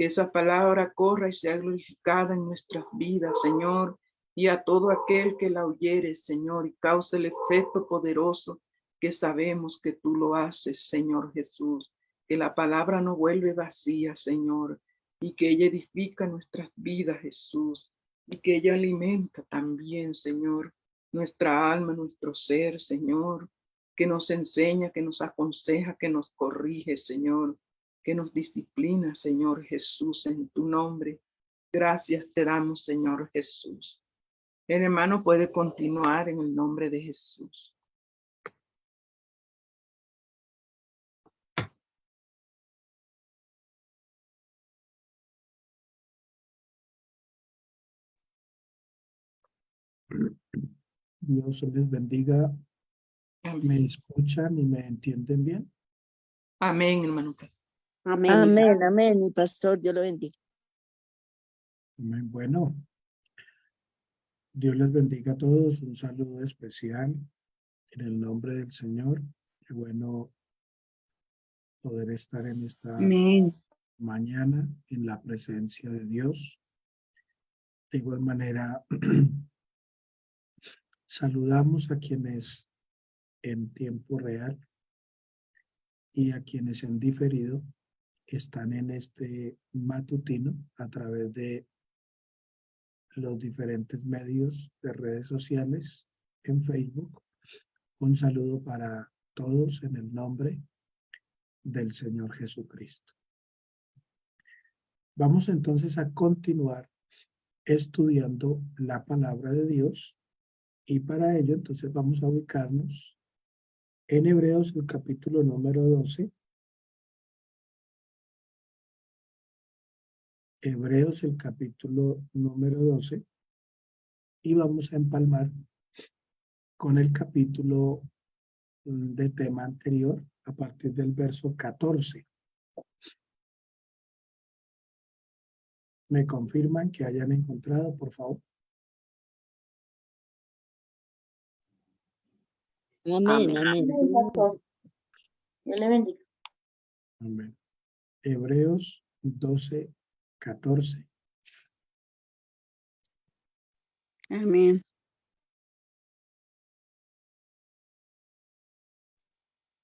Que esa palabra corra y sea glorificada en nuestras vidas, Señor, y a todo aquel que la oyere, Señor, y cause el efecto poderoso que sabemos que tú lo haces, Señor Jesús. Que la palabra no vuelve vacía, Señor, y que ella edifica nuestras vidas, Jesús, y que ella alimenta también, Señor, nuestra alma, nuestro ser, Señor, que nos enseña, que nos aconseja, que nos corrige, Señor, que nos disciplina, Señor Jesús, en tu nombre. Gracias te damos, Señor Jesús. El hermano puede continuar en el nombre de Jesús. Dios les bendiga. Amén. ¿Me escuchan y me entienden bien? Amén, hermano. Amén. Amén, amén, mi pastor, Dios lo bendiga. Amén. Bueno, Dios les bendiga a todos. Un saludo especial en el nombre del Señor. Qué bueno poder estar en esta Amén. mañana en la presencia de Dios. De igual manera, saludamos a quienes en tiempo real y a quienes en diferido están en este matutino a través de los diferentes medios de redes sociales en Facebook. Un saludo para todos en el nombre del Señor Jesucristo. Vamos entonces a continuar estudiando la palabra de Dios y para ello entonces vamos a ubicarnos en Hebreos el capítulo número 12. Hebreos el capítulo número 12 y vamos a empalmar con el capítulo de tema anterior a partir del verso 14. ¿Me confirman que hayan encontrado, por favor? Amén, amén. Pastor. Dios le bendiga. Amén. Hebreos 12, 14. Amén.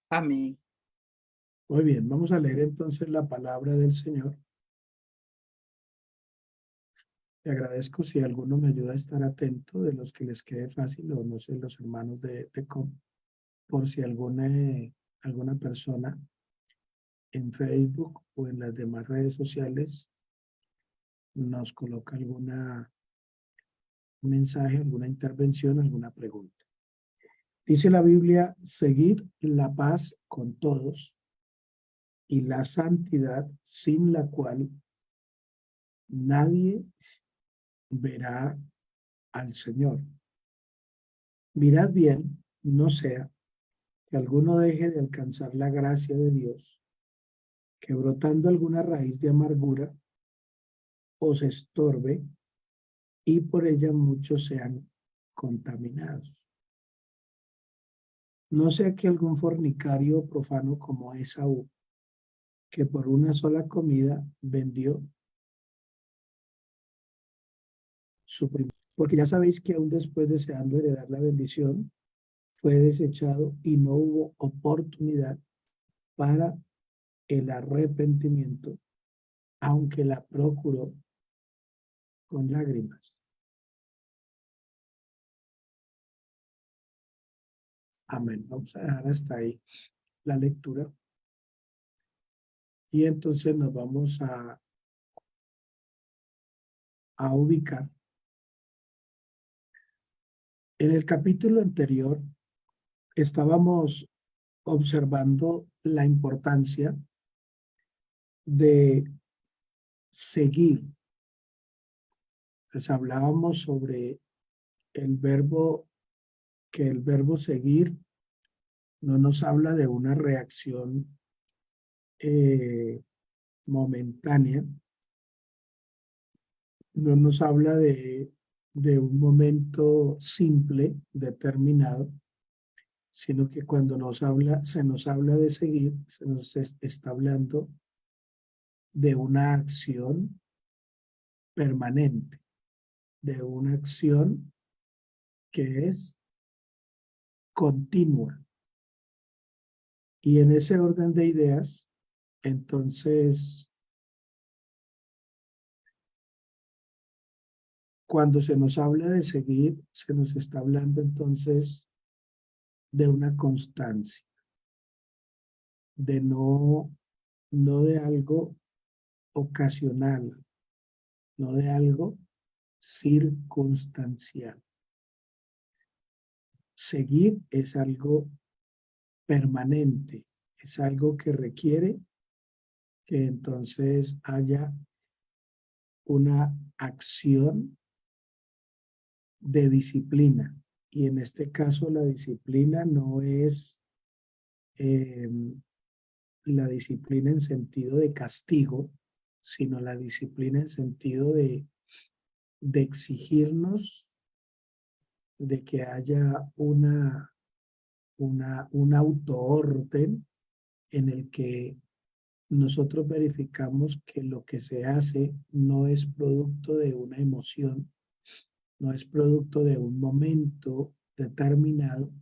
Amén. Muy bien, vamos a leer entonces la palabra del Señor. Te agradezco si alguno me ayuda a estar atento de los que les quede fácil, o no sé, los hermanos de COM, por si alguna persona en Facebook o en las demás redes sociales nos coloca alguna mensaje, alguna intervención, alguna pregunta. Dice la Biblia, seguid la paz con todos y la santidad, sin la cual nadie verá al Señor. Mirad bien, no sea que alguno deje de alcanzar la gracia de Dios, que brotando alguna raíz de amargura os estorbe y por ella muchos sean contaminados. No sea que algún fornicario profano como Esaú, que por una sola comida vendió su primera. Porque ya sabéis que aún después deseando heredar la bendición, fue desechado y no hubo oportunidad para el arrepentimiento, aunque la procuró con lágrimas. Amén. Vamos a dejar hasta ahí la lectura. Y entonces nos vamos a ubicar. En el capítulo anterior estábamos observando la importancia de seguir. Pues hablábamos sobre el verbo, que el verbo seguir no nos habla de una reacción momentánea, no nos habla de un momento simple, determinado, sino que cuando se nos habla de seguir, se nos está hablando de una acción permanente, de una acción que es continua. Y en ese orden de ideas, entonces, cuando se nos habla de seguir, se nos está hablando entonces de una constancia, de no de algo ocasional, no de algo circunstancial. Seguir es algo permanente, es algo que requiere que entonces haya una acción de disciplina. Y en este caso la disciplina no es la disciplina en sentido de castigo, sino la disciplina en sentido de exigirnos de que haya un autoorden en el que nosotros verificamos que lo que se hace no es producto de una emoción, no es producto de un momento determinado,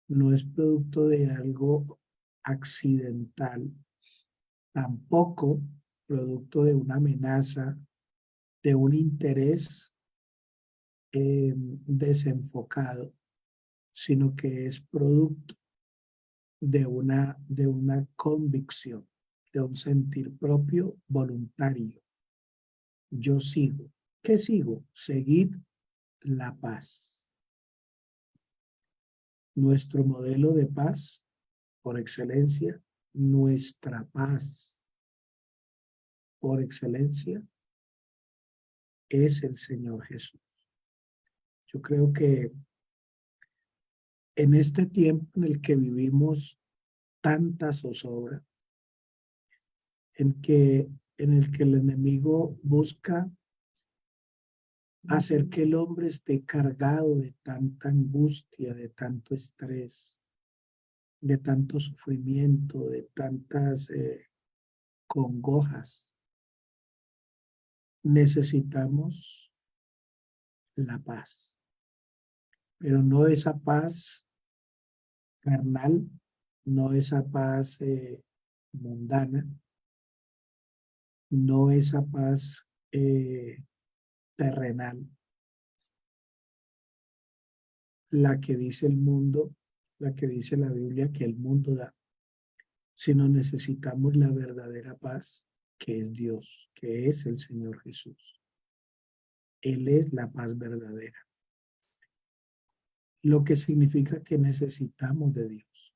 no es producto de algo accidental, tampoco producto de una amenaza, de un interés desenfocado, sino que es producto de una convicción, de un sentir propio voluntario. Yo sigo. ¿Qué sigo? Seguid la paz. Nuestro modelo de paz, por excelencia, nuestra paz, por excelencia, es el Señor Jesús. Yo creo que en este tiempo en el que vivimos tanta zozobra, en el que el enemigo busca hacer que el hombre esté cargado de tanta angustia, de tanto estrés, de tanto sufrimiento, de tantas congojas. Necesitamos la paz, pero no esa paz carnal, no esa paz mundana, no esa paz terrenal, la que dice el mundo, la que dice la Biblia que el mundo da, sino necesitamos la verdadera paz que es Dios, que es el Señor Jesús. Él es la paz verdadera. Lo que significa que necesitamos de Dios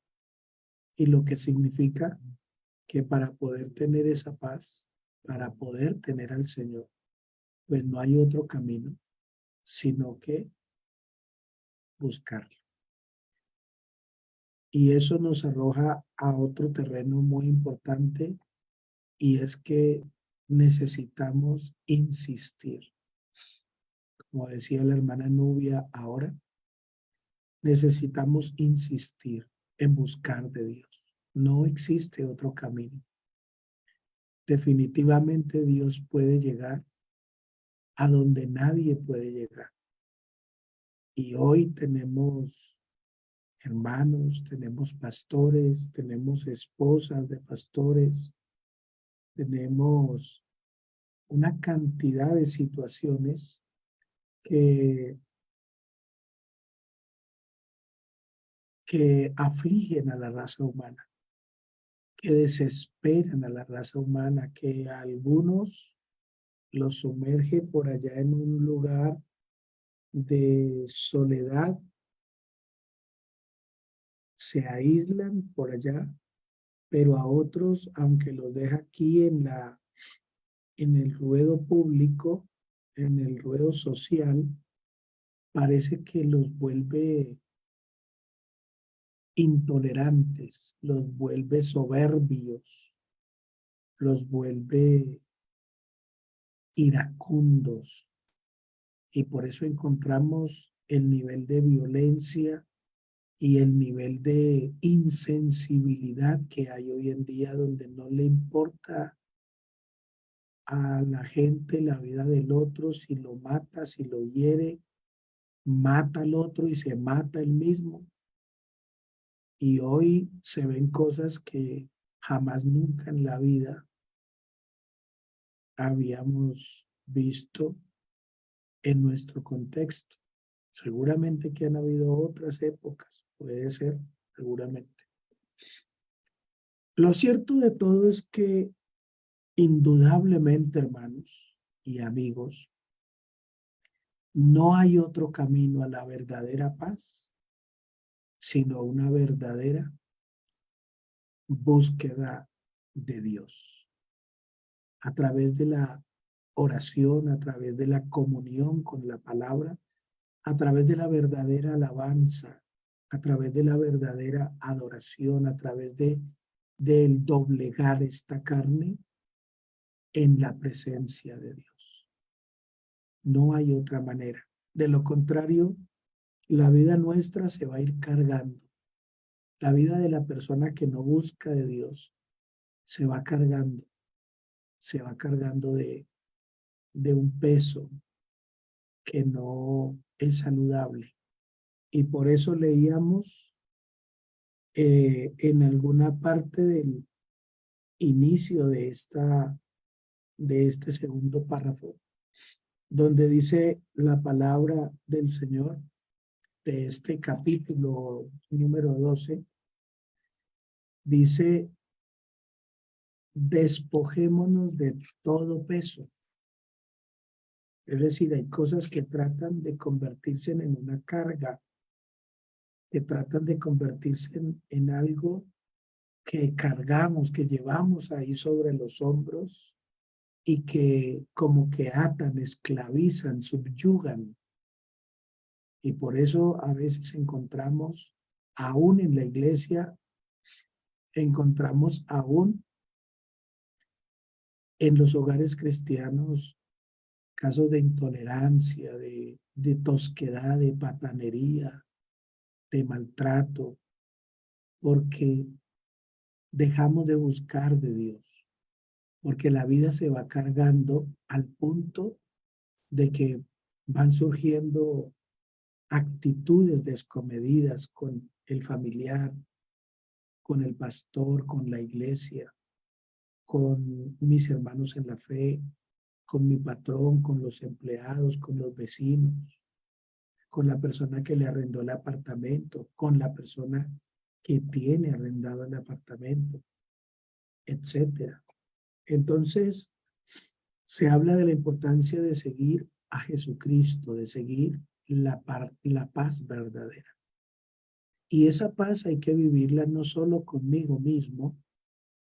y lo que significa que para poder tener esa paz, para poder tener al Señor, pues no hay otro camino, sino que buscarlo. Y eso nos arroja a otro terreno muy importante y es que necesitamos insistir. Como decía la hermana Nubia ahora, necesitamos insistir en buscar de Dios. No existe otro camino. Definitivamente Dios puede llegar a donde nadie puede llegar. Y hoy tenemos hermanos, tenemos pastores, tenemos esposas de pastores, tenemos una cantidad de situaciones que afligen a la raza humana, que desesperan a la raza humana, que a algunos los sumerge por allá en un lugar de soledad, se aíslan por allá, pero a otros, aunque los deja aquí en el ruedo público, en el ruedo social, parece que los vuelve intolerantes, los vuelve soberbios, los vuelve iracundos. Y por eso encontramos el nivel de violencia y el nivel de insensibilidad que hay hoy en día, donde no le importa a la gente la vida del otro, si lo mata, si lo hiere, mata al otro y se mata él mismo. Y hoy se ven cosas que jamás nunca en la vida habíamos visto en nuestro contexto. Seguramente que han habido otras épocas, puede ser, seguramente. Lo cierto de todo es que indudablemente, hermanos y amigos, no hay otro camino a la verdadera paz, sino una verdadera búsqueda de Dios. A través de la oración, a través de la comunión con la palabra, a través de la verdadera alabanza, a través de la verdadera adoración, a través del doblegar esta carne en la presencia de Dios. No hay otra manera. De lo contrario, la vida nuestra se va a ir cargando. La vida de la persona que no busca de Dios se va cargando de un peso que no es saludable. Y por eso leíamos en alguna parte del inicio de este segundo párrafo, donde dice la palabra del Señor de este capítulo número 12, dice: despojémonos de todo peso. Es decir, hay cosas que tratan de convertirse en una carga, que tratan de convertirse en algo que cargamos, que llevamos ahí sobre los hombros y que como que atan, esclavizan, subyugan. Y por eso a veces encontramos, aún en la iglesia, encontramos aún en los hogares cristianos casos de intolerancia, de tosquedad, de patanería, de maltrato, porque dejamos de buscar de Dios, porque la vida se va cargando al punto de que van surgiendo actitudes descomedidas con el familiar, con el pastor, con la iglesia, con mis hermanos en la fe, con mi patrón, con los empleados, con los vecinos, con la persona que le arrendó el apartamento, con la persona que tiene arrendado el apartamento, etcétera. Entonces, se habla de la importancia de seguir a Jesucristo, de seguir la paz verdadera. Y esa paz hay que vivirla no solo conmigo mismo,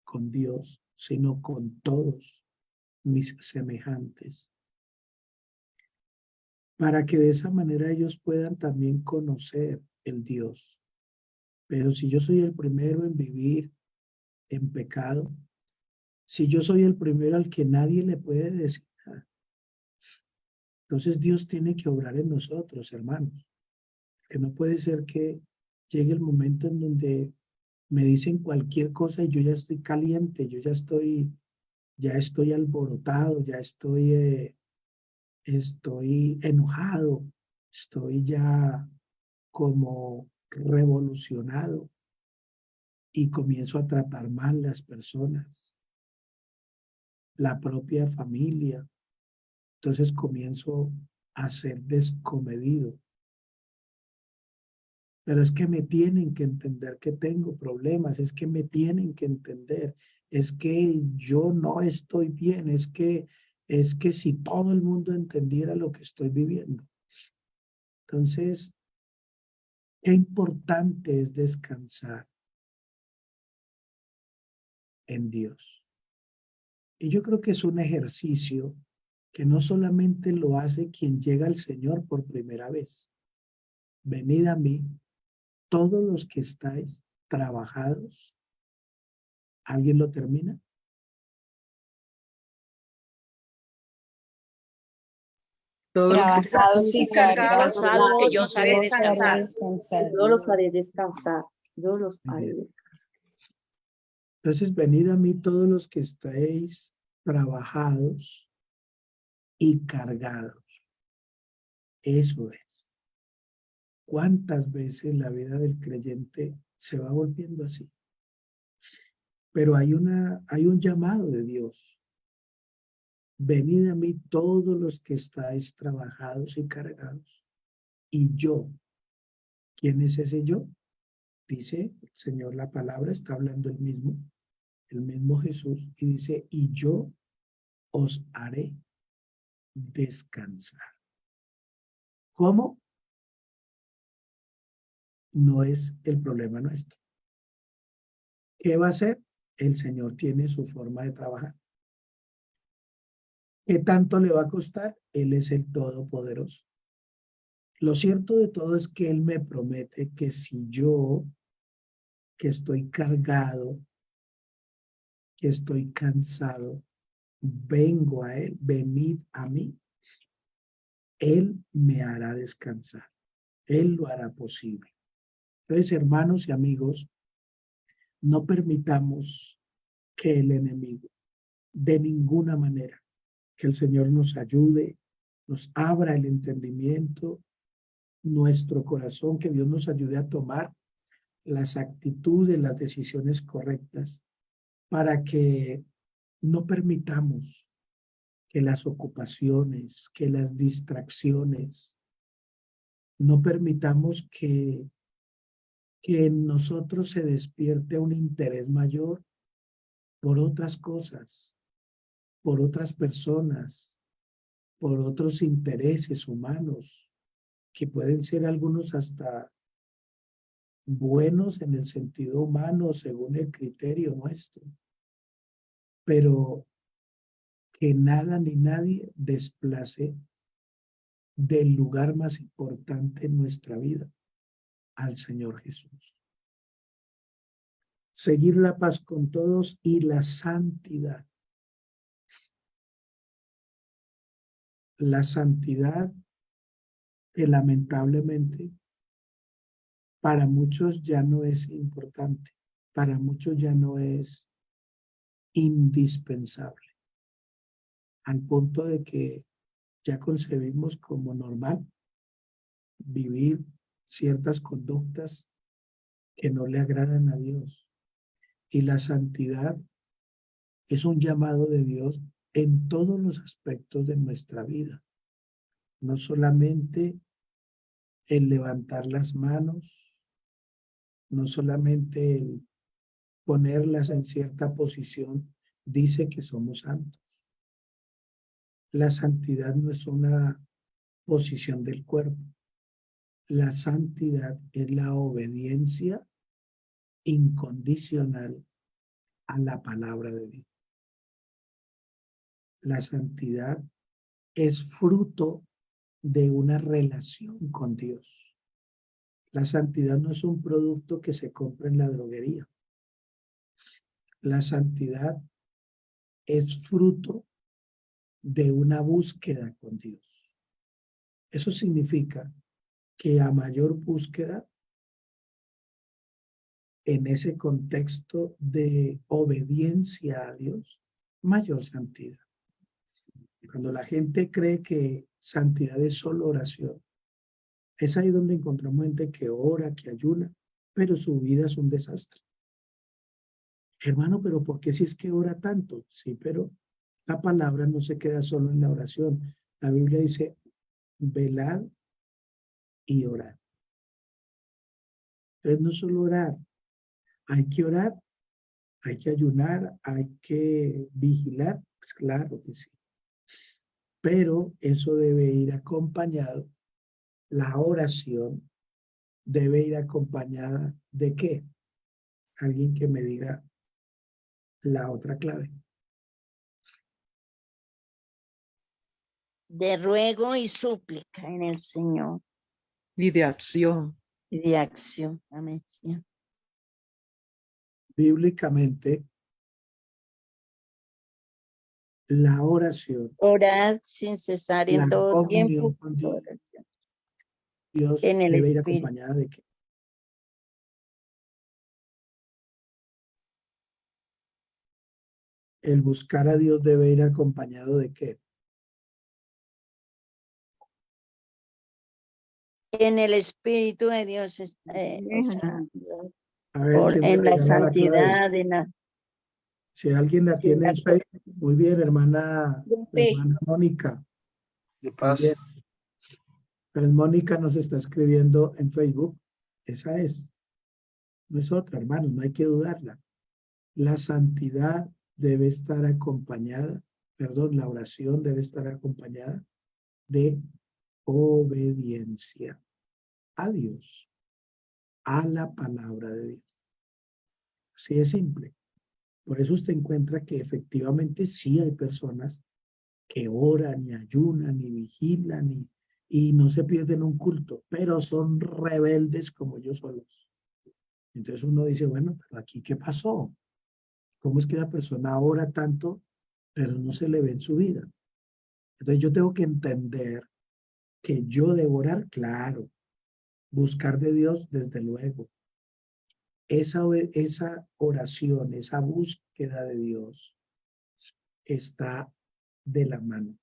con Dios, sino con todos mis semejantes, para que de esa manera ellos puedan también conocer el Dios. Pero si yo soy el primero en vivir en pecado, si yo soy el primero al que nadie le puede decir nada, entonces Dios tiene que obrar en nosotros, hermanos. Que no puede ser que llegue el momento en donde me dicen cualquier cosa y yo ya estoy caliente, yo ya estoy alborotado, ya estoy enojado, estoy ya como revolucionado y comienzo a tratar mal las personas, la propia familia. Entonces comienzo a ser descomedido. Pero es que me tienen que entender que tengo problemas, es que me tienen que entender, es que yo no estoy bien, es que si todo el mundo entendiera lo que estoy viviendo. Entonces, qué importante es descansar en Dios. Y yo creo que es un ejercicio que no solamente lo hace quien llega al Señor por primera vez. Venid a mí, todos los que estáis trabajados. ¿Alguien lo termina? Todo el que está Trabajados y cargados, Cansados, que yo yo os haré descansar. Yo los haré descansar. Yo los haré descansar. Entonces, venid a mí todos los que estáis trabajados y cargados. Eso es. ¿Cuántas veces la vida del creyente se va volviendo así? Pero hay un llamado de Dios. Venid a mí todos los que estáis trabajados y cargados. Y yo, ¿quién es ese yo? Dice el Señor, la palabra está hablando el mismo Jesús, y dice, y yo os haré descansar. ¿Cómo? No es el problema nuestro. ¿Qué va a hacer? El Señor tiene su forma de trabajar. ¿Qué tanto le va a costar? Él es el Todopoderoso. Lo cierto de todo es que Él me promete que si yo, que estoy cargado, que estoy cansado, vengo a Él, venid a mí, Él me hará descansar. Él lo hará posible. Entonces, hermanos y amigos, no permitamos que el enemigo, de ninguna manera, que el Señor nos ayude, nos abra el entendimiento, nuestro corazón, que Dios nos ayude a tomar las actitudes, las decisiones correctas, para que no permitamos que las ocupaciones, que las distracciones, no permitamos que en nosotros se despierte un interés mayor por otras cosas, por otras personas, por otros intereses humanos, que pueden ser algunos hasta buenos en el sentido humano según el criterio nuestro, pero que nada ni nadie desplace del lugar más importante en nuestra vida, al Señor Jesús. Seguir la paz con todos y la santidad. La santidad que lamentablemente para muchos ya no es importante, para muchos ya no es indispensable, al punto de que ya concebimos como normal vivir ciertas conductas que no le agradan a Dios. Y la santidad es un llamado de Dios en todos los aspectos de nuestra vida, no solamente el levantar las manos, no solamente el ponerlas en cierta posición, dice que somos santos. La santidad no es una posición del cuerpo. La santidad es la obediencia incondicional a la palabra de Dios. La santidad es fruto de una relación con Dios. La santidad no es un producto que se compra en la droguería. La santidad es fruto de una búsqueda con Dios. Eso significa que a mayor búsqueda en ese contexto de obediencia a Dios, mayor santidad. Cuando la gente cree que santidad es solo oración, es ahí donde encontramos gente que ora, que ayuna, pero su vida es un desastre. Hermano, pero ¿por qué si es que ora tanto? Sí, pero la palabra no se queda solo en la oración. La Biblia dice, velad y orad. Entonces no solo orar, hay que orar, hay que ayunar, hay que vigilar, pues claro que sí. Pero eso debe ir acompañado, la oración debe ir acompañada ¿de qué? Alguien que me diga la otra clave. De ruego y súplica en el Señor Y de acción. y de acción. Amén, Señor. Bíblicamente, la oración, Orad sin cesar en la todo comunión tiempo. con Oración. Dios En el debe ir Espíritu. acompañada de qué? el buscar a Dios debe ir acompañado de ¿qué? En el Espíritu de Dios, o sea, A ver, ¿quién me en la regala la clave? santidad, Si alguien la tiene en Facebook, muy bien, hermana Mónica. De Muy paz. bien. Pues Mónica nos está escribiendo en Facebook. Esa es. No es otra, hermano, no hay que dudarla. La santidad debe estar acompañada, perdón, la oración debe estar acompañada de obediencia a Dios, a la palabra de Dios. Así de simple. Por eso usted encuentra que efectivamente sí hay personas que oran y ayunan y vigilan y no se pierden un culto, pero son rebeldes como ellos solos. Entonces uno dice, bueno, pero aquí ¿qué pasó? ¿Cómo es que la persona ora tanto, pero no se le ve en su vida? Entonces yo tengo que entender que yo debo orar, claro, buscar de Dios, desde luego. Esa oración, esa búsqueda de Dios está de la mano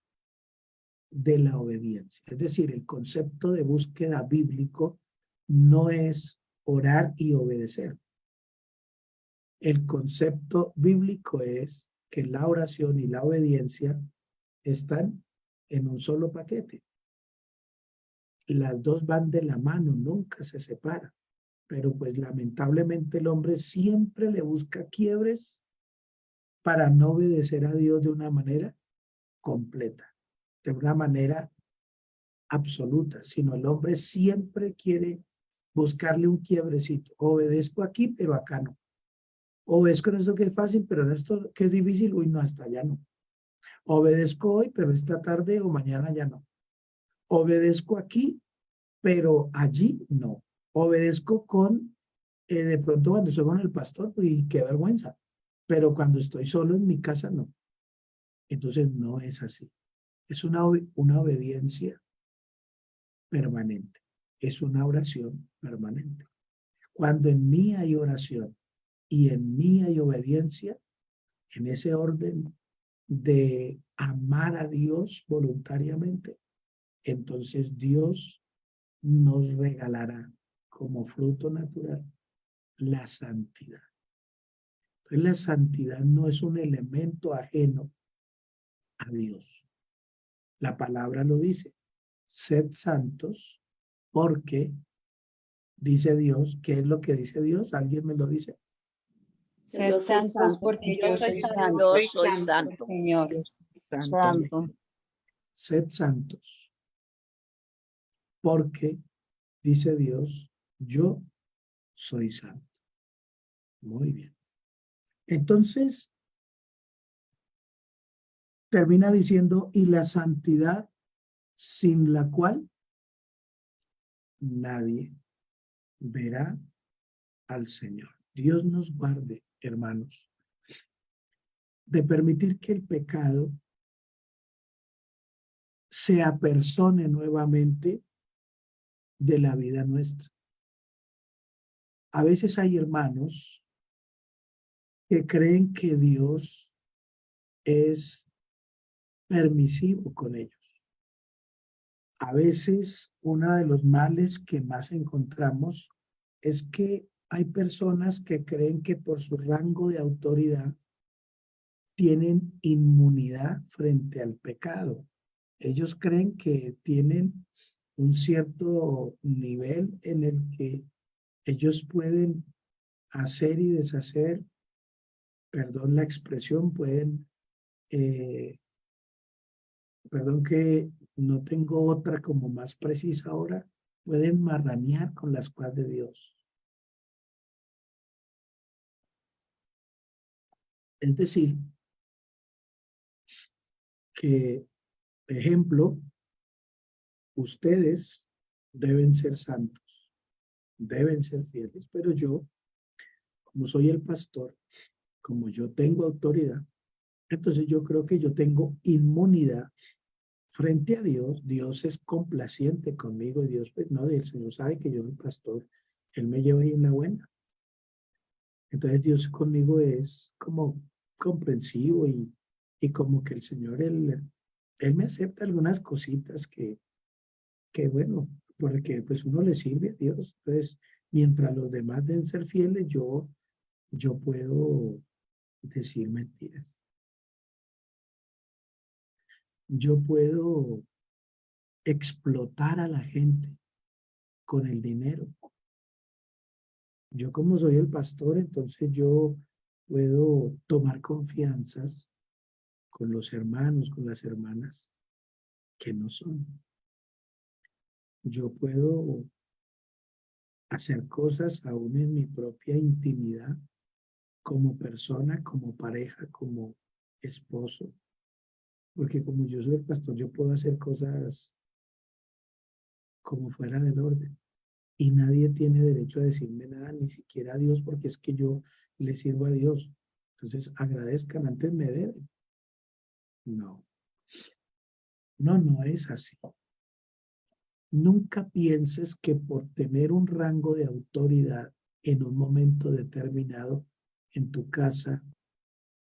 de la obediencia. Es decir, el concepto de búsqueda bíblico no es orar y obedecer. El concepto bíblico es que la oración y la obediencia están en un solo paquete. Las dos van de la mano, nunca se separan. Pero pues lamentablemente el hombre siempre le busca quiebres para no obedecer a Dios de una manera completa, de una manera absoluta, sino el hombre siempre quiere buscarle un quiebrecito. Obedezco aquí, pero acá no. Obedezco en esto que es fácil, pero en esto que es difícil, uy, no, hasta allá no. Obedezco hoy, pero esta tarde o mañana ya no. Obedezco aquí, pero allí no. Obedezco con, de pronto cuando estoy con el pastor, y qué vergüenza. Pero cuando estoy solo en mi casa, no. Entonces no es así. Es una obediencia permanente. Es una oración permanente. Cuando en mí hay oración y en mí hay obediencia, en ese orden de amar a Dios voluntariamente, entonces Dios nos regalará como fruto natural la santidad. Entonces la santidad no es un elemento ajeno a Dios. La palabra lo dice, sed santos porque dice Dios. ¿Qué es lo que dice Dios? ¿Alguien me lo dice? Sed santos porque yo soy santo. yo soy santo. Señor. Santo. Sed santos porque dice Dios, yo soy santo. Muy bien. Entonces, termina diciendo, y la santidad sin la cual nadie verá al Señor. Dios nos guarde, hermanos, de permitir que el pecado se apersone nuevamente de la vida nuestra. A veces hay hermanos que creen que Dios es permisivo con ellos. A veces uno de los males que más encontramos es que hay personas que creen que por su rango de autoridad tienen inmunidad frente al pecado. Ellos creen que tienen un cierto nivel en el que ellos pueden hacer y deshacer, perdón la expresión, pueden, perdón que no tengo otra como más precisa ahora, pueden marranear con las cosas de Dios. Es decir, que, ejemplo, ustedes deben ser santos, deben ser fieles, pero yo, como soy el pastor, como yo tengo autoridad, entonces yo creo que yo tengo inmunidad frente a Dios. Dios es complaciente conmigo y Dios, pues no, el Señor sabe que yo soy pastor, Él me lleva ahí en la buena. Entonces Dios conmigo es como comprensivo y como que el Señor, él me acepta algunas cositas que bueno, porque pues uno le sirve a Dios. Entonces, mientras los demás deben ser fieles, yo puedo decir mentiras. Yo puedo explotar a la gente con el dinero. Yo como soy el pastor, entonces yo puedo tomar confianzas con los hermanos, con las hermanas que no son. Yo puedo hacer cosas aún en mi propia intimidad, como persona, como pareja, como esposo, porque como yo soy el pastor, yo puedo hacer cosas como fuera del orden. Y nadie tiene derecho a decirme nada, ni siquiera a Dios, porque es que yo le sirvo a Dios. Entonces, agradezcan, antes me deben. No, no es así. Nunca pienses que por tener un rango de autoridad en un momento determinado, en tu casa,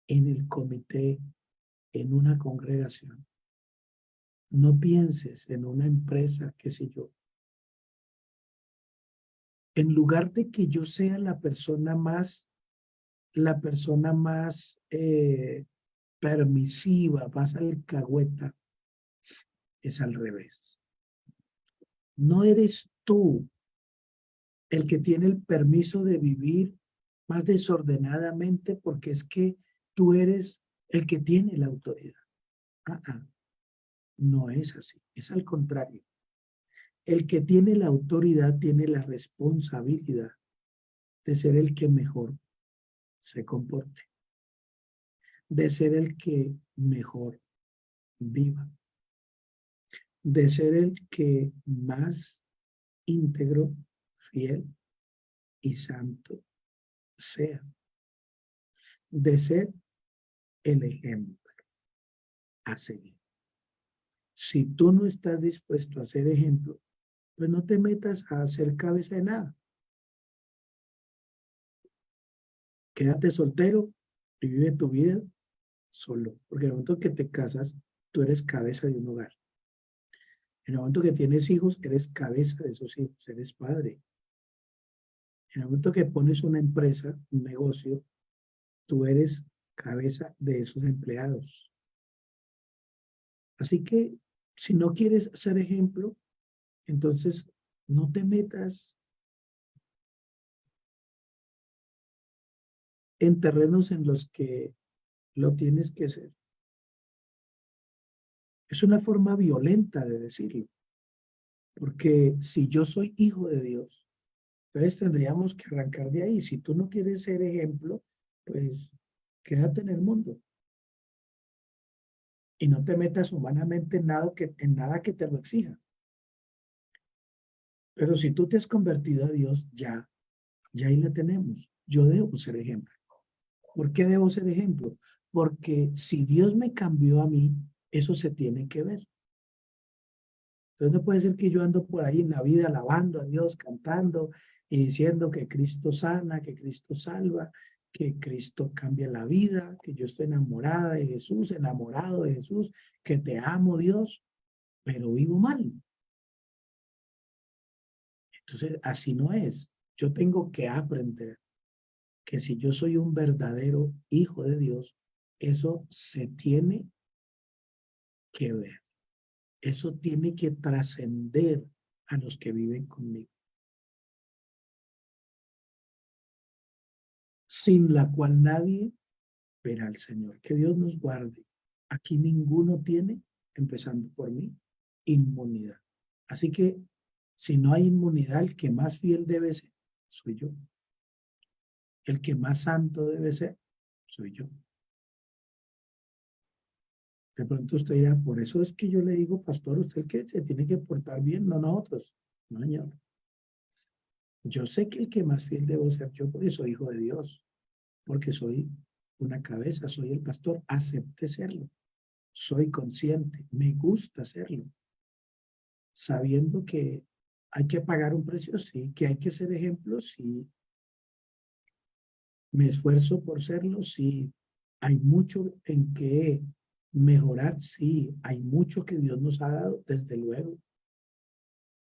en el comité, en una congregación, no pienses en una empresa, qué sé yo. En lugar de que yo sea la persona más permisiva, más alcahueta, es al revés. No eres tú el que tiene el permiso de vivir más desordenadamente porque es que tú eres el que tiene la autoridad. No es así, es al contrario. El que tiene la autoridad tiene la responsabilidad de ser el que mejor se comporte, de ser el que mejor viva, de ser el que más íntegro, fiel y santo sea, de ser el ejemplo a seguir. Si tú no estás dispuesto a ser ejemplo, pues no te metas a ser cabeza de nada. Quédate soltero y vive tu vida solo, porque en el momento que te casas, tú eres cabeza de un hogar. En el momento que tienes hijos, eres cabeza de esos hijos, eres padre. En el momento que pones una empresa, un negocio, tú eres cabeza de esos empleados. Así que si no quieres ser ejemplo, entonces no te metas en terrenos en los que lo tienes que ser. Es una forma violenta de decirlo, porque si yo soy hijo de Dios, entonces tendríamos que arrancar de ahí. Si tú no quieres ser ejemplo, pues quédate en el mundo y no te metas humanamente en nada que te lo exija. Pero si tú te has convertido a Dios, ya ahí la tenemos. Yo debo ser ejemplo. ¿Por qué debo ser ejemplo? Porque si Dios me cambió a mí, eso se tiene que ver. Entonces no puede ser que yo ando por ahí en la vida alabando a Dios, cantando y diciendo que Cristo sana, que Cristo salva, que Cristo cambia la vida, que yo estoy enamorada de Jesús, enamorado de Jesús, que te amo Dios, pero vivo mal. Entonces así no es. Yo tengo que aprender que si yo soy un verdadero hijo de Dios, eso se tiene que ver. Eso tiene que trascender a los que viven conmigo. Sin la cual nadie verá al Señor. Que Dios nos guarde. Aquí ninguno tiene, empezando por mí, inmunidad. Así que si no hay inmunidad, el que más fiel debe ser, soy yo. El que más santo debe ser, soy yo. De pronto usted dirá, por eso es que yo le digo, pastor, usted que se tiene que portar bien, no nosotros. No, señor. Yo sé que el que más fiel debo ser yo, porque soy hijo de Dios, porque soy una cabeza, soy el pastor, acepte serlo. Soy consciente, me gusta serlo, sabiendo que hay que pagar un precio, sí, que hay que ser ejemplo, sí, me esfuerzo por serlo, sí, Hay mucho en que mejorar, sí. Hay mucho que Dios nos ha dado, desde luego.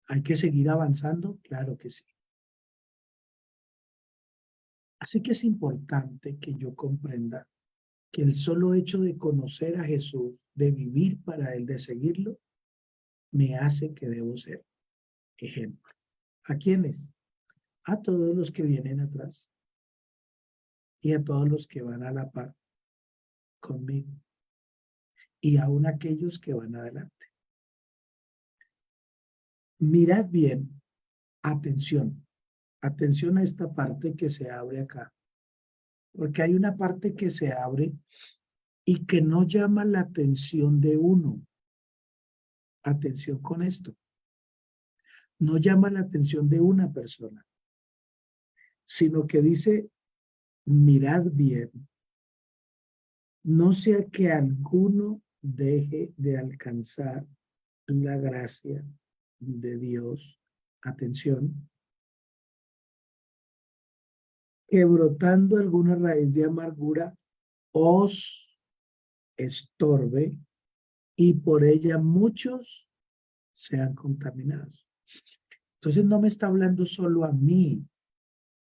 ¿Hay que seguir avanzando? Claro que sí. Así que es importante que yo comprenda que el solo hecho de conocer a Jesús, de vivir para Él, de seguirlo, me hace que debo ser ejemplo. ¿A quiénes? A todos los que vienen atrás y a todos los que van a la par conmigo y aún aquellos que van adelante. Mirad bien, atención, atención a esta parte que se abre acá, porque hay una parte que se abre y que no llama la atención de uno. Atención con esto. No llama la atención de una persona, sino que dice, mirad bien, no sea que alguno deje de alcanzar la gracia de Dios. Atención, que brotando alguna raíz de amargura os estorbe y por ella muchos sean contaminados. Entonces no me está hablando solo a mí,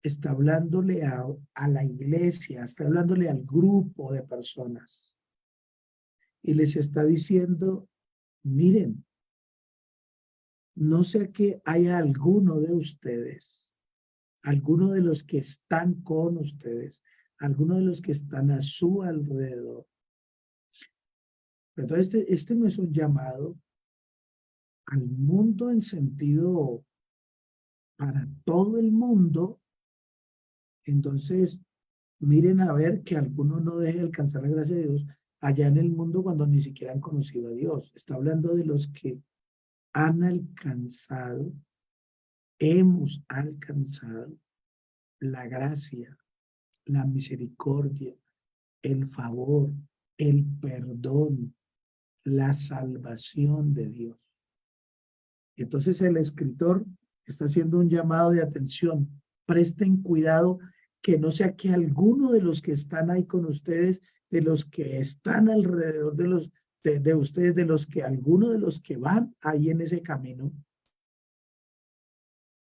está hablándole a la iglesia, está hablándole al grupo de personas. Y les está diciendo, miren, no sé que haya alguno de ustedes, alguno de los que están con ustedes, alguno de los que están a su alrededor. Entonces, este no es un llamado al mundo en sentido para todo el mundo. Entonces, miren a ver que alguno no deje de alcanzar la gracia de Dios allá en el mundo cuando ni siquiera han conocido a Dios. Está hablando de los que han alcanzado, hemos alcanzado la gracia, la misericordia, el favor, el perdón, la salvación de Dios. Entonces el escritor está haciendo un llamado de atención. Presten cuidado que no sea que alguno de los que están ahí con ustedes, de los que están alrededor de ustedes, de los que alguno de los que van ahí en ese camino,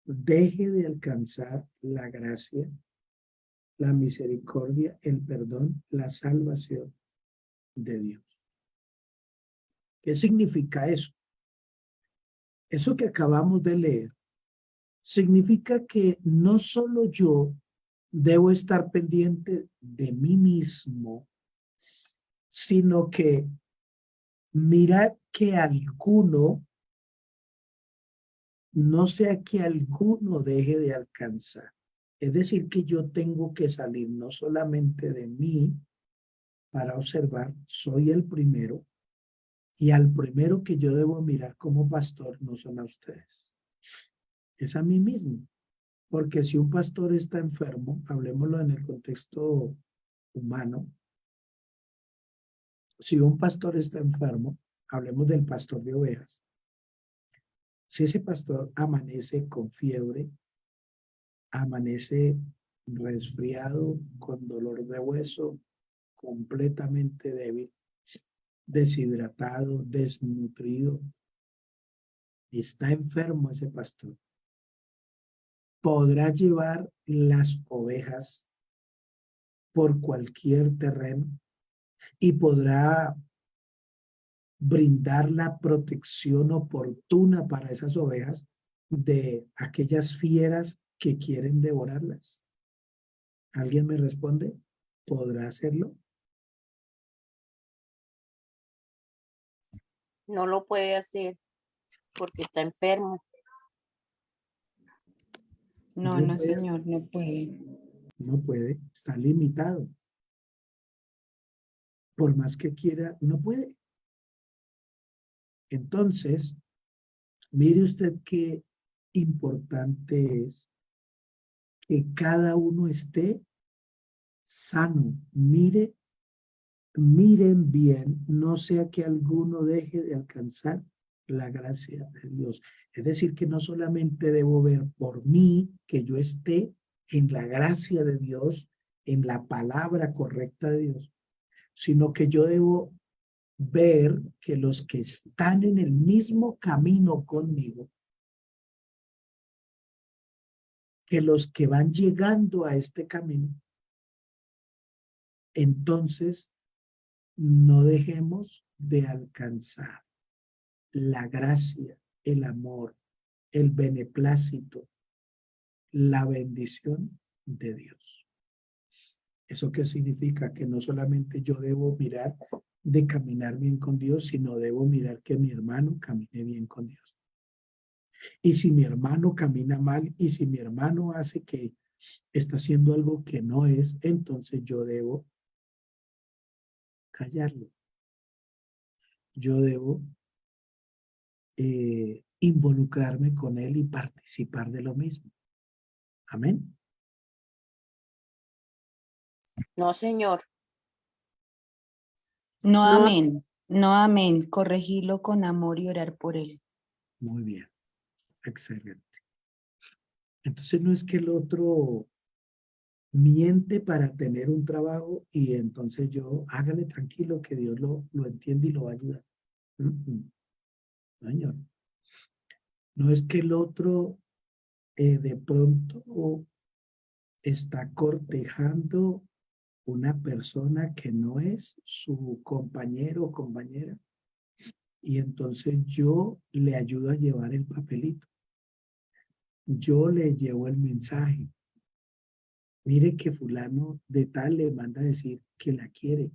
deje de alcanzar la gracia, la misericordia, el perdón, la salvación de Dios. ¿Qué significa eso? Eso que acabamos de leer significa que no solo yo debo estar pendiente de mí mismo, sino que mirad que alguno, no sea que alguno deje de alcanzar. Es decir, que yo tengo que salir no solamente de mí para observar, soy el primero, y al primero que yo debo mirar como pastor no son a ustedes, es a mí mismo. Porque si un pastor está enfermo, hablemoslo en el contexto humano, si un pastor está enfermo, hablemos del pastor de ovejas. Si ese pastor amanece con fiebre, amanece resfriado, con dolor de hueso, completamente débil, deshidratado, desnutrido, está enfermo ese pastor, podrá llevar las ovejas por cualquier terreno y podrá brindar la protección oportuna para esas ovejas de aquellas fieras que quieren devorarlas. ¿Alguien me responde? ¿Podrá hacerlo? No lo puede hacer porque está enfermo. No, No no, puede, señor, no puede. no puede, está limitado. Por más que quiera, no puede. Entonces, mire usted qué importante es que cada uno esté sano. Miren bien, no sea que alguno deje de alcanzar la gracia de Dios. Es decir, que no solamente debo ver por mí, que yo esté en la gracia de Dios, en la palabra correcta de Dios, sino que yo debo ver que los que están en el mismo camino conmigo, que los que van llegando a este camino, entonces no dejemos de alcanzar la gracia, el amor, el beneplácito, la bendición de Dios. ¿Eso qué significa? Que no solamente yo debo mirar de caminar bien con Dios, sino debo mirar que mi hermano camine bien con Dios. Y si mi hermano camina mal y si mi hermano hace que está haciendo algo que no es, entonces yo debo callarlo. Yo debo involucrarme con él y participar de lo mismo. Amén. No, señor. No, No, amén. No, amén. Corregirlo con amor y orar por él. Muy bien. Excelente. Entonces no es que el otro miente para tener un trabajo y entonces yo hágale tranquilo que Dios lo entiende y lo va a ayudar. Señor. No es que el otro de pronto está cortejando una persona que no es su compañero o compañera y entonces yo le ayudo a llevar el papelito. Yo le llevo el mensaje. Mire que fulano de tal le manda a decir que la quiere.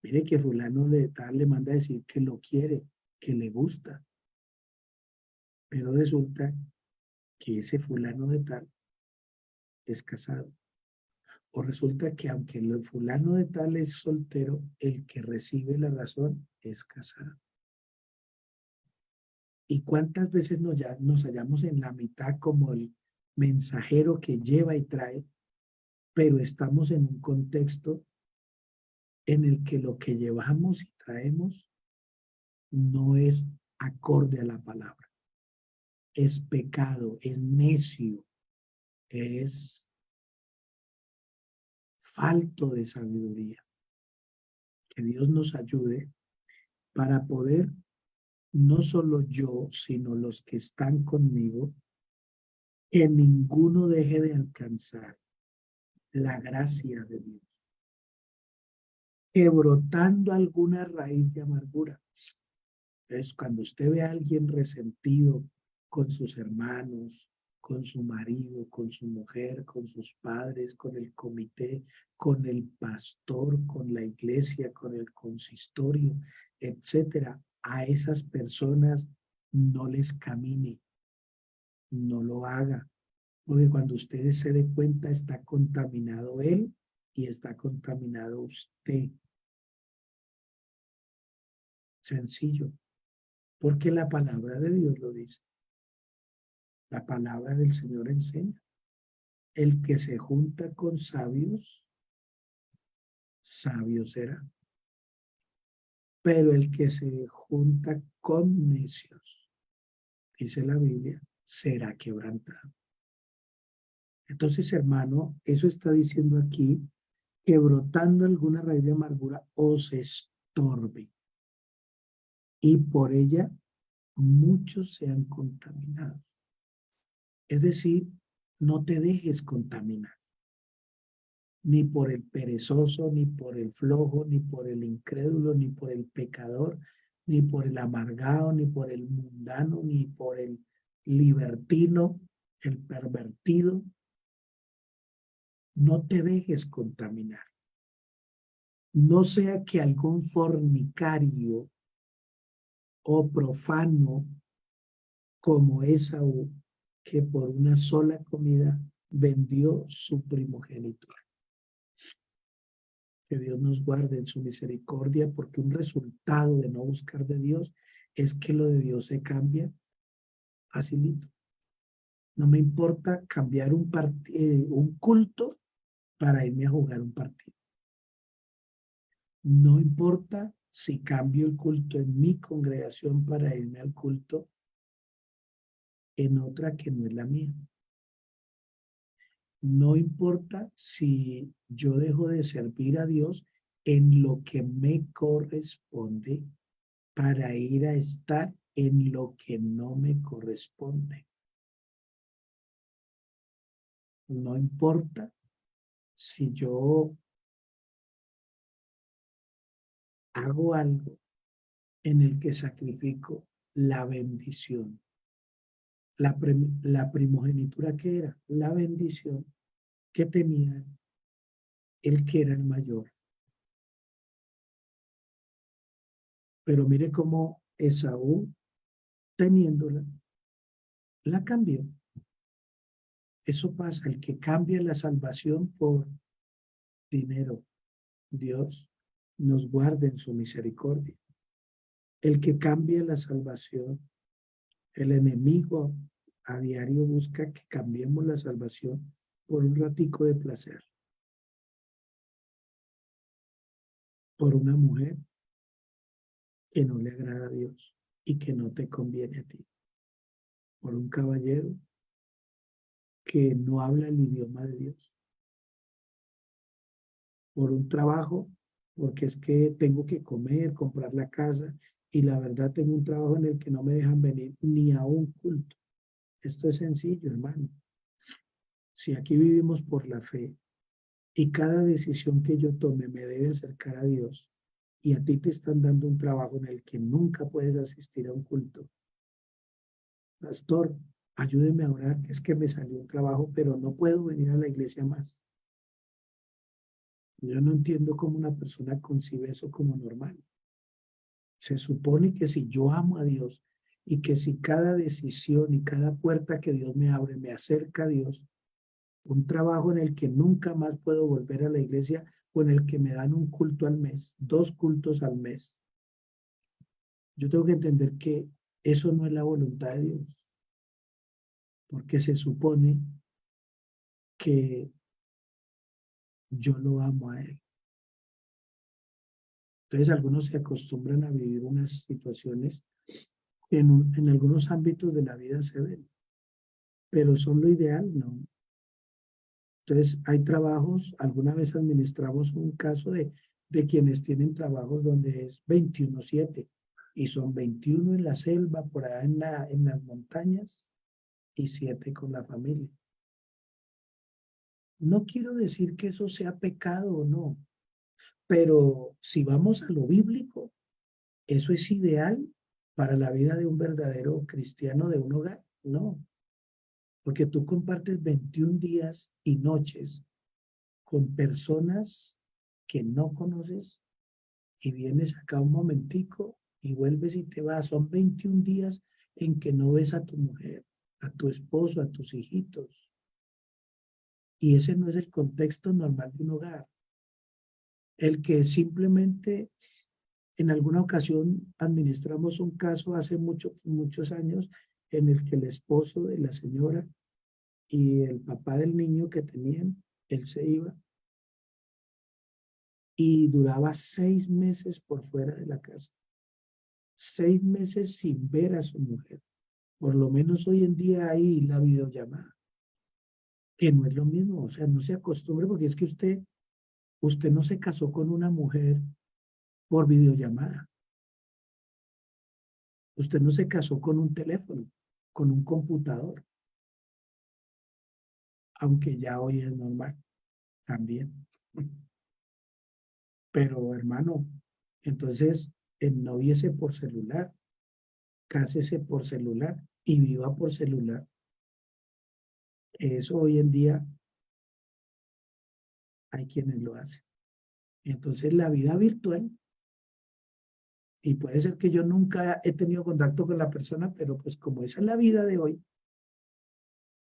Mire que fulano de tal le manda a decir que lo quiere, que le gusta. Pero resulta que ese fulano de tal es casado. O resulta que aunque el fulano de tal es soltero, el que recibe la razón es casado. ¿Y cuántas veces nos hallamos en la mitad como el mensajero que lleva y trae, pero estamos en un contexto en el que lo que llevamos y traemos no es acorde a la palabra? Es pecado, es necio, es falto de sabiduría. Que Dios nos ayude para poder, no solo yo, sino los que están conmigo, que ninguno deje de alcanzar la gracia de Dios, que brotando alguna raíz de amargura. Entonces, cuando usted ve a alguien resentido con sus hermanos, con su marido, con su mujer, con sus padres, con el comité, con el pastor, con la iglesia, con el consistorio, etcétera, a esas personas no les camine, no lo haga, porque cuando usted se dé cuenta está contaminado él y está contaminado usted. Sencillo, porque la palabra de Dios lo dice. La palabra del Señor enseña. El que se junta con sabios, sabio será. Pero el que se junta con necios, dice la Biblia, será quebrantado. Entonces, hermano, eso está diciendo aquí que brotando alguna raíz de amargura os estorbe. Y por ella muchos sean contaminados. Es decir, no te dejes contaminar. Ni por el perezoso, ni por el flojo, ni por el incrédulo, ni por el pecador, ni por el amargado, ni por el mundano, ni por el libertino, el pervertido. No te dejes contaminar. No sea que algún fornicario o profano como Esaú, que por una sola comida vendió su primogenitura. Que Dios nos guarde en su misericordia, porque un resultado de no buscar de Dios es que lo de Dios se cambia facilito. No me importa cambiar un culto para irme a jugar un partido. No importa si cambio el culto en mi congregación para irme al culto en otra que no es la mía. No importa si yo dejo de servir a Dios en lo que me corresponde para ir a estar en lo que no me corresponde. No importa si yo hago algo en el que sacrifico la bendición. La primogenitura que era la bendición que tenía el que era el mayor. Pero mire cómo Esaú, teniéndola, la cambió. Eso pasa, el que cambia la salvación por dinero, Dios nos guarde en su misericordia. El que cambia la salvación, el enemigo a diario busca que cambiemos la salvación por un ratico de placer, por una mujer que no le agrada a Dios y que no te conviene a ti, por un caballero que no habla el idioma de Dios, por un trabajo, porque es que tengo que comer, comprar la casa, y la verdad tengo un trabajo en el que no me dejan venir ni a un culto. Esto es sencillo, hermano. Si aquí vivimos por la fe y cada decisión que yo tome me debe acercar a Dios, y a ti te están dando un trabajo en el que nunca puedes asistir a un culto, pastor, ayúdeme a orar, que es que me salió un trabajo, pero no puedo venir a la iglesia más. Yo no entiendo cómo una persona concibe eso como normal. Se supone que si yo amo a Dios y que si cada decisión y cada puerta que Dios me abre me acerca a Dios, un trabajo en el que nunca más puedo volver a la iglesia o en el que me dan un culto al mes, 2 cultos al mes, yo tengo que entender que eso no es la voluntad de Dios, porque se supone que yo lo amo a Él. Entonces algunos se acostumbran a vivir unas situaciones que en algunos ámbitos de la vida se ven, pero son lo ideal, ¿no? Entonces hay trabajos, alguna vez administramos un caso de quienes tienen trabajos donde es 21/7 y son 21 en la selva, por allá en las montañas y 7 con la familia. No quiero decir que eso sea pecado o no, pero si vamos a lo bíblico, ¿eso es ideal para la vida de un verdadero cristiano de un hogar? No, porque tú compartes 21 días y noches con personas que no conoces y vienes acá un momentico y vuelves y te vas. Son 21 días en que no ves a tu mujer, a tu esposo, a tus hijitos. Y ese no es el contexto normal de un hogar. El que simplemente en alguna ocasión administramos un caso hace muchos años en el que el esposo de la señora y el papá del niño que tenían, él se iba y duraba 6 meses por fuera de la casa. 6 meses sin ver a su mujer. Por lo menos hoy en día hay la videollamada, que no es lo mismo. O sea, no se acostumbre porque es que usted no se casó con una mujer por videollamada. Usted no se casó con un teléfono, con un computador, aunque ya hoy es normal también. Pero hermano, entonces ennoviese por celular, cásese por celular y viva por celular. Eso hoy en día hay quienes lo hacen. Entonces la vida virtual, y puede ser que yo nunca he tenido contacto con la persona, pero pues como esa es la vida de hoy,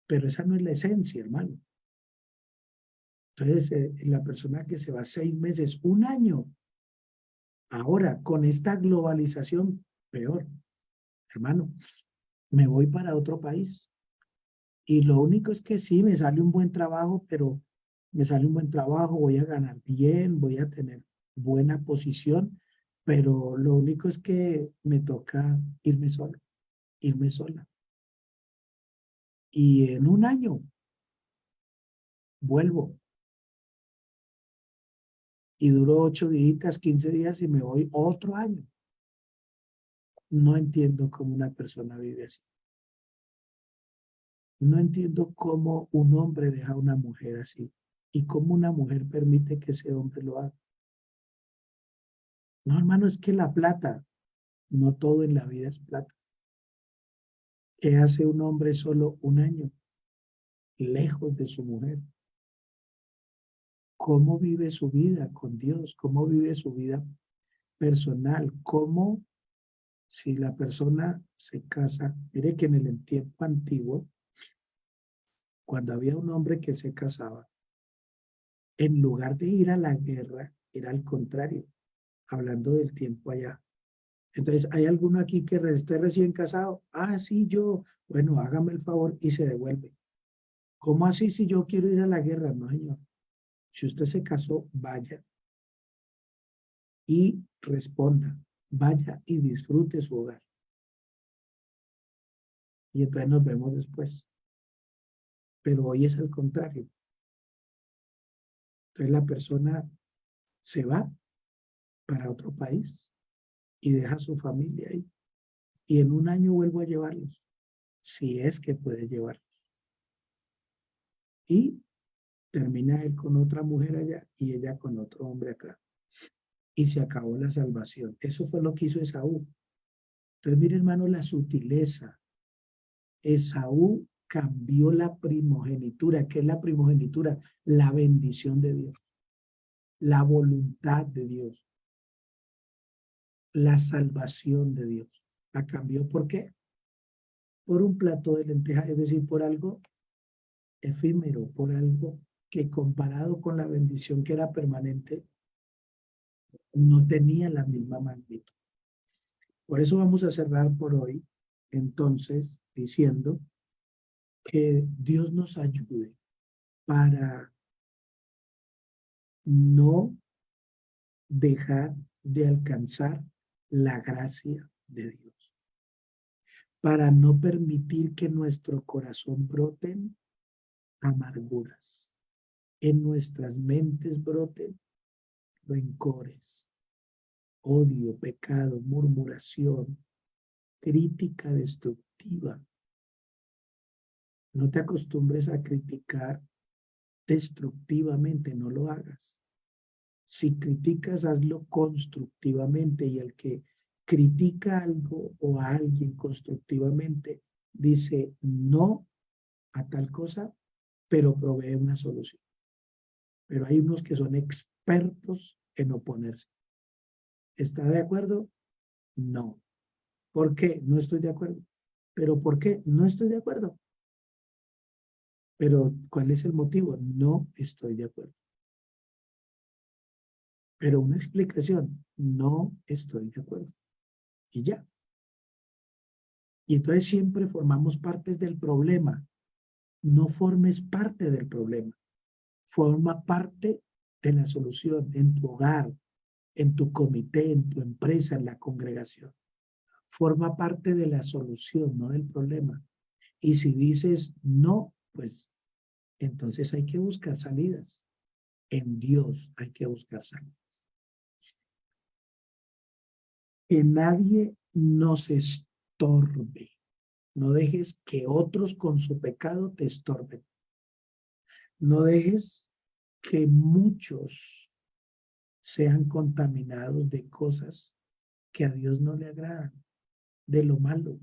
pero esa no es la esencia, hermano. Entonces la persona que se va 6 meses, un año, ahora con esta globalización, peor, hermano, me voy para otro país. Y lo único es que sí, me sale un buen trabajo, pero me sale un buen trabajo, voy a ganar bien, voy a tener buena posición, pero lo único es que me toca irme solo, irme sola. Y en un año vuelvo. Y duró 8 días, 15 días y me voy otro año. No entiendo cómo una persona vive así. No entiendo cómo un hombre deja a una mujer así y cómo una mujer permite que ese hombre lo haga. No, hermano, es que la plata, no todo en la vida es plata. ¿Qué hace un hombre solo un año lejos de su mujer? ¿Cómo vive su vida con Dios? ¿Cómo vive su vida personal? ¿Cómo, si la persona se casa? Mire que en el tiempo antiguo, cuando había un hombre que se casaba, en lugar de ir a la guerra, era al contrario, hablando del tiempo allá. Entonces, ¿hay alguno aquí que esté recién casado? Ah, sí, yo. Bueno, hágame el favor y se devuelve. ¿Cómo así si yo quiero ir a la guerra? No, señor. Si usted se casó, vaya y responda. Vaya y disfrute su hogar. Y entonces nos vemos después. Pero hoy es al contrario. Entonces la persona se va para otro país y deja a su familia ahí. Y en un año vuelvo a llevarlos, si es que puede llevarlos. Y termina él con otra mujer allá y ella con otro hombre acá. Y se acabó la salvación. Eso fue lo que hizo Esaú. Entonces, mire, hermano, la sutileza. Esaú cambió la primogenitura. ¿Qué es la primogenitura? La bendición de Dios, la voluntad de Dios, la salvación de Dios. La cambió, ¿por qué? Por un plato de lentejas, es decir, por algo efímero, por algo que comparado con la bendición que era permanente, no tenía la misma magnitud. Por eso vamos a cerrar por hoy, entonces, diciendo que Dios nos ayude para no dejar de alcanzar la gracia de Dios, para no permitir que en nuestro corazón broten amarguras, en nuestras mentes broten rencores, odio, pecado, murmuración, crítica destructiva. No te acostumbres a criticar destructivamente, no lo hagas. Si criticas, hazlo constructivamente, y el que critica algo o a alguien constructivamente dice no a tal cosa, pero provee una solución. Pero hay unos que son expertos en oponerse. ¿Está de acuerdo? No. ¿Por qué? No estoy de acuerdo. ¿Pero por qué? No estoy de acuerdo. Pero ¿cuál es el motivo? No estoy de acuerdo. Pero una explicación, no estoy de acuerdo. Y ya. Y entonces siempre formamos partes del problema. No formes parte del problema. Forma parte de la solución en tu hogar, en tu comité, en tu empresa, en la congregación. Forma parte de la solución, no del problema. Y si dices no, pues entonces hay que buscar salidas. En Dios hay que buscar salidas. Que nadie nos estorbe. No dejes que otros con su pecado te estorben. No dejes que muchos sean contaminados de cosas que a Dios no le agradan, de lo malo.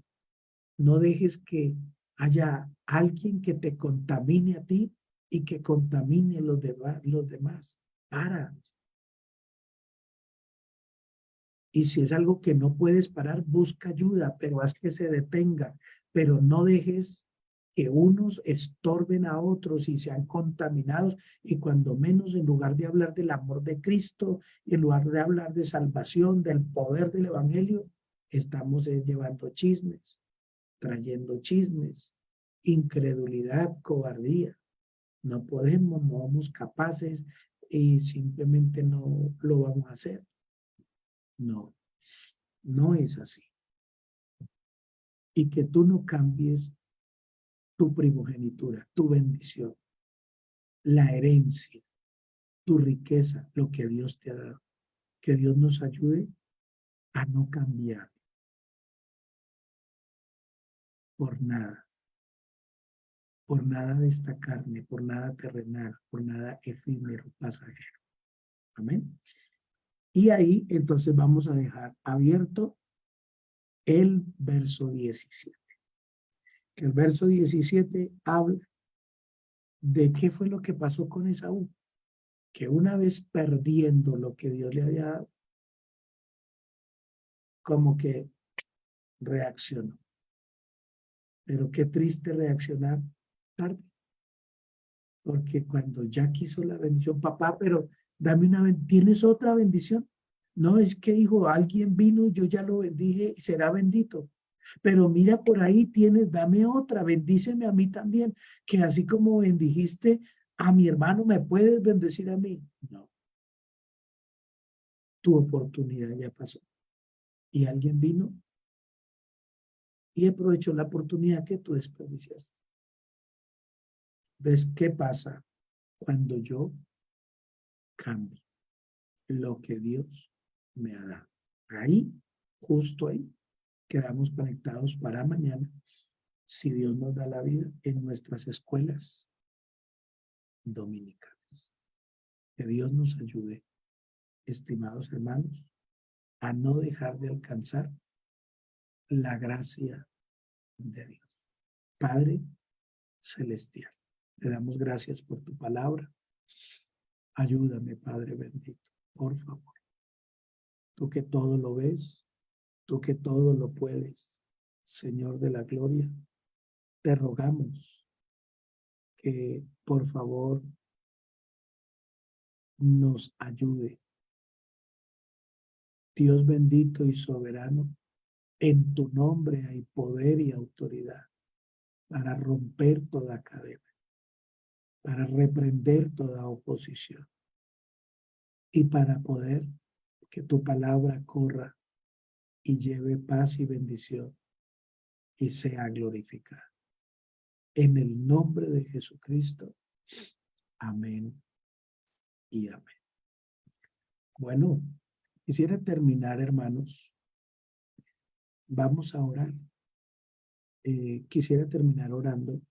No dejes que haya alguien que te contamine a ti y que contamine los demás. Para. Y si es algo que no puedes parar, busca ayuda, pero haz que se detenga. Pero no dejes que unos estorben a otros y sean contaminados, y cuando menos, en lugar de hablar del amor de Cristo, en lugar de hablar de salvación, del poder del evangelio, estamos llevando chismes, trayendo chismes, incredulidad, cobardía. No podemos, no somos capaces y simplemente no lo vamos a hacer. No, no es así. Y que tú no cambies tu primogenitura, tu bendición. la herencia, tu riqueza, lo que Dios te ha dado. Que Dios nos ayude a no cambiar por nada de esta carne, por nada terrenal, por nada efímero, pasajero. Amén. Y ahí entonces vamos a dejar abierto el verso 17. Que el verso 17 habla de qué fue lo que pasó con Esaú. Que una vez perdiendo lo que Dios le había dado, como que reaccionó. Pero qué triste reaccionar tarde. Porque cuando ya quiso la bendición, papá, pero dame una bendición, ¿tienes otra bendición? No, es que hijo, alguien vino y yo ya lo bendije y será bendito. Pero mira por ahí tienes, dame otra, bendíceme a mí también, que así como bendijiste a mi hermano, me puedes bendecir a mí. No, tu oportunidad ya pasó. Y alguien vino y aprovechó la oportunidad que tú desperdiciaste. ¿Ves qué pasa cuando yo cambio lo que Dios me ha dado? Ahí, justo ahí, quedamos conectados para mañana, si Dios nos da la vida, en nuestras escuelas dominicales. Que Dios nos ayude, estimados hermanos, a no dejar de alcanzar la gracia de Dios. Padre celestial, te damos gracias por tu palabra. Ayúdame, Padre bendito, por favor. Tú que todo lo ves, tú que todo lo puedes, Señor de la gloria, te rogamos que por favor nos ayude. Dios bendito y soberano, en tu nombre hay poder y autoridad para romper toda cadena, para reprender toda oposición y para poder que tu palabra corra y lleve paz y bendición y sea glorificada. En el nombre de Jesucristo. Amén y amén. Bueno, quisiera terminar, hermanos. Vamos a orar. Quisiera terminar orando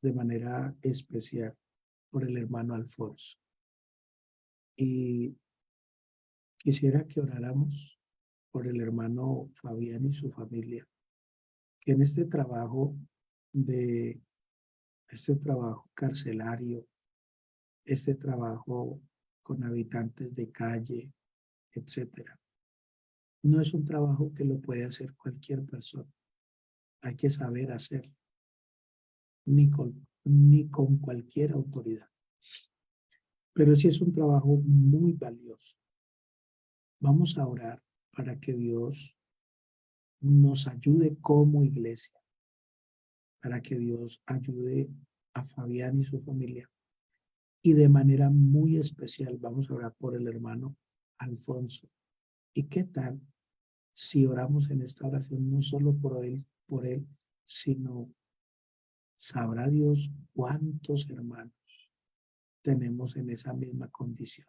de manera especial por el hermano Alfonso. Y quisiera que oráramos por el hermano Fabián y su familia, que en este trabajo carcelario, este trabajo con habitantes de calle, etcétera, no es un trabajo que lo puede hacer cualquier persona. Hay que saber hacerlo, ni con cualquier autoridad. Pero sí es un trabajo muy valioso. Vamos a orar para que Dios nos ayude como iglesia, para que Dios ayude a Fabián y su familia. Y de manera muy especial vamos a orar por el hermano Alfonso. ¿Y qué tal si oramos en esta oración no solo por él, sino sabrá Dios cuántos hermanos tenemos en esa misma condición?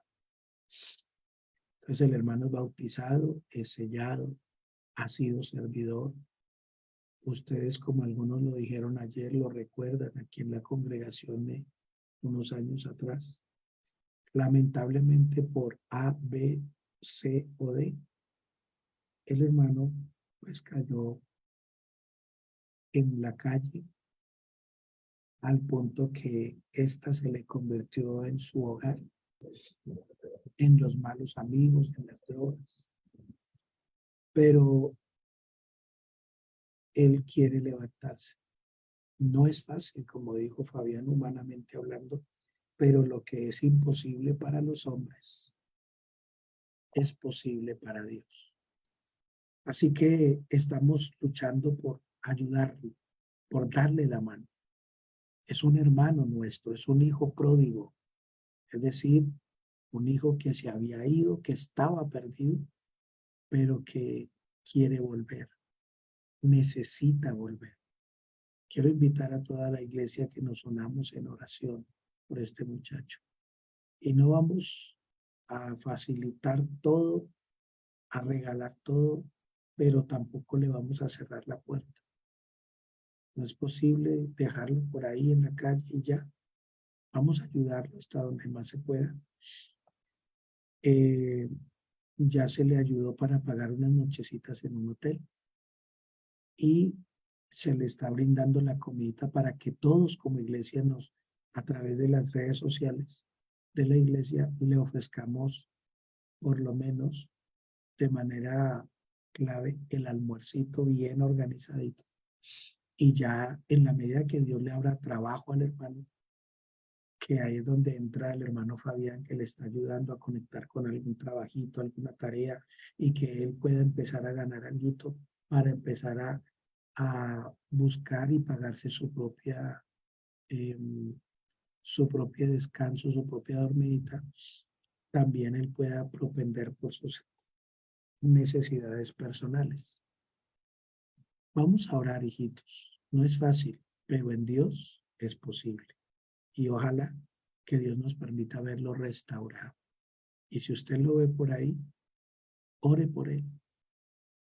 Entonces el hermano es bautizado, es sellado, ha sido servidor. Ustedes, como algunos lo dijeron ayer, lo recuerdan aquí en la congregación de unos años atrás. Lamentablemente por A, B, C o D, el hermano pues cayó en la calle al punto que ésta se le convirtió en su hogar, en los malos amigos, en las drogas. Pero él quiere levantarse. No es fácil, como dijo Fabián, humanamente hablando, pero lo que es imposible para los hombres es posible para Dios. Así que estamos luchando por ayudarlo, por darle la mano. Es un hermano nuestro, es un hijo pródigo, es decir, un hijo que se había ido, que estaba perdido, pero que quiere volver, necesita volver. Quiero invitar a toda la iglesia que nos unamos en oración por este muchacho. Y no vamos a facilitar todo, a regalar todo, pero tampoco le vamos a cerrar la puerta. No es posible dejarlo por ahí en la calle y ya. Vamos a ayudarlo hasta donde más se pueda. Ya se le ayudó para pagar unas nochecitas en un hotel y se le está brindando la comida para que todos como iglesia a través de las redes sociales de la iglesia, le ofrezcamos por lo menos de manera clave el almuercito bien organizadito. Y ya en la medida que Dios le abra trabajo al hermano, que ahí es donde entra el hermano Fabián, que le está ayudando a conectar con algún trabajito, alguna tarea, y que él pueda empezar a ganar algo para empezar a buscar y pagarse su propia descanso, su propia dormidita. También él pueda propender por sus necesidades personales. Vamos a orar, hijitos. No es fácil, pero en Dios es posible. Y ojalá que Dios nos permita verlo restaurado. Y si usted lo ve por ahí, ore por él.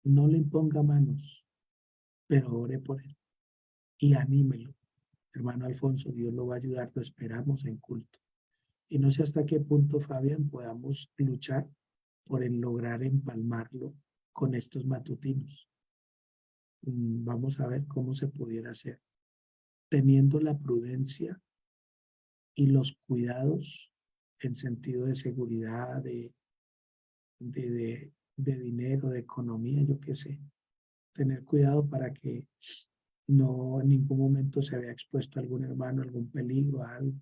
No le imponga manos, pero ore por él. Y anímelo. Hermano Alfonso, Dios lo va a ayudar, lo esperamos en culto. Y no sé hasta qué punto, Fabián, podamos luchar por el lograr empalmarlo con estos matutinos. Vamos a ver cómo se pudiera hacer, teniendo la prudencia y los cuidados en sentido de seguridad, de dinero, de economía, yo qué sé. Tener cuidado para que no en ningún momento se vea expuesto a algún hermano, algún peligro, a algo,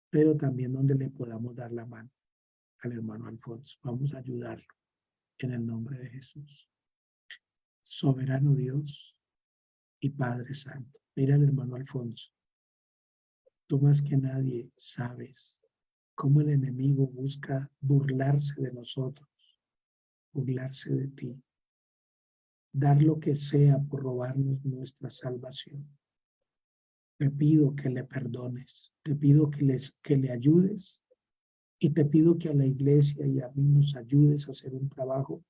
pero también donde le podamos dar la mano al hermano Alfonso. Vamos a ayudarlo en el nombre de Jesús. Soberano Dios y Padre Santo. Mira al hermano Alfonso. Tú más que nadie sabes cómo el enemigo busca burlarse de nosotros, burlarse de ti, dar lo que sea por robarnos nuestra salvación. Te pido que le perdones, te pido que le ayudes y te pido que a la iglesia y a mí nos ayudes a hacer un trabajo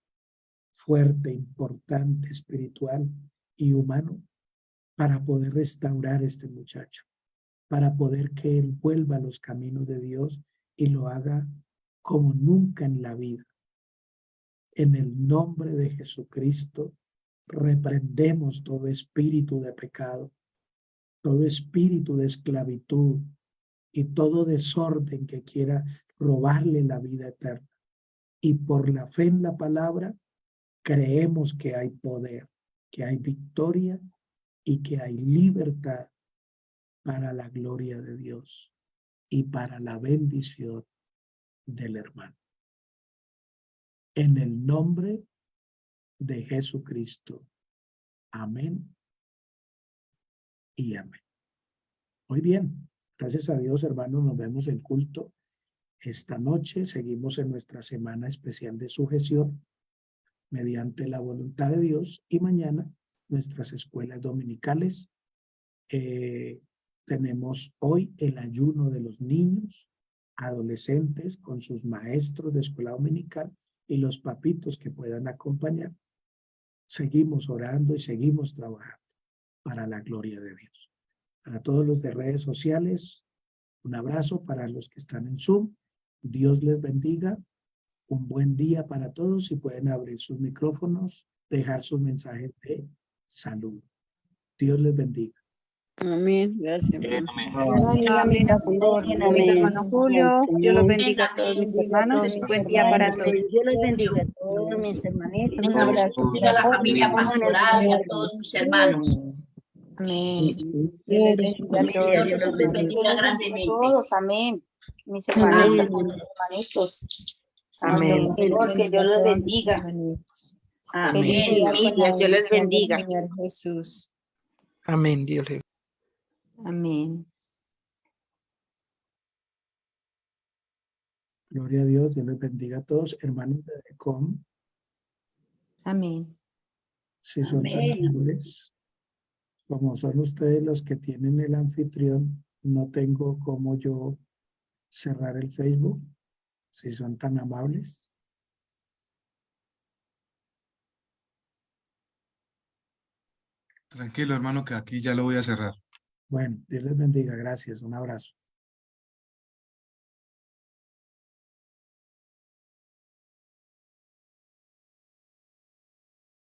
fuerte, importante, espiritual y humano para poder restaurar a este muchacho, para poder que él vuelva a los caminos de Dios y lo haga como nunca en la vida. En el nombre de Jesucristo, reprendemos todo espíritu de pecado, todo espíritu de esclavitud y todo desorden que quiera robarle la vida eterna. Y por la fe en la palabra, creemos que hay poder, que hay victoria y que hay libertad para la gloria de Dios y para la bendición del hermano. En el nombre de Jesucristo. Amén y amén. Muy bien. Gracias a Dios, hermanos. Nos vemos en culto esta noche. Seguimos en nuestra semana especial de sujeción mediante la voluntad de Dios. Y mañana nuestras escuelas dominicales. Tenemos hoy el ayuno de los niños, adolescentes con sus maestros de escuela dominical y los papitos que puedan acompañar. Seguimos orando y seguimos trabajando para la gloria de Dios. Para todos los de redes sociales, un abrazo. Para los que están en Zoom, Dios les bendiga. Un buen día para todos y pueden abrir sus micrófonos, dejar sus mensajes de salud. Dios les bendiga. Amén. Gracias, hermano. Dios bendiga a mi pastor, bendiga hermano Julio. Dios los bendiga a todos mis hermanos. Un buen día para todos. Dios los bendiga a todos mis hermanitos. Un Dios abrazo bendiga a la familia pastoral y a todos mis hermanos. Amén. Dios les bendiga a todos. Dios los bendiga grandemente. Todos, amén. Mis hermanitos, hermanitos. Amén. Que Dios los bendiga. Amén. Dios les bendiga. Señor Jesús. Amén, Dios le Amén. Gloria a Dios. Dios les bendiga a todos. Hermanos de DECOM, Amén. si son tan Amén. amables, como son ustedes los que tienen el anfitrión, no tengo como yo cerrar el Facebook, si son tan amables. Tranquilo, hermano, que aquí ya lo voy a cerrar. Bueno, Dios les bendiga. Gracias. Un abrazo.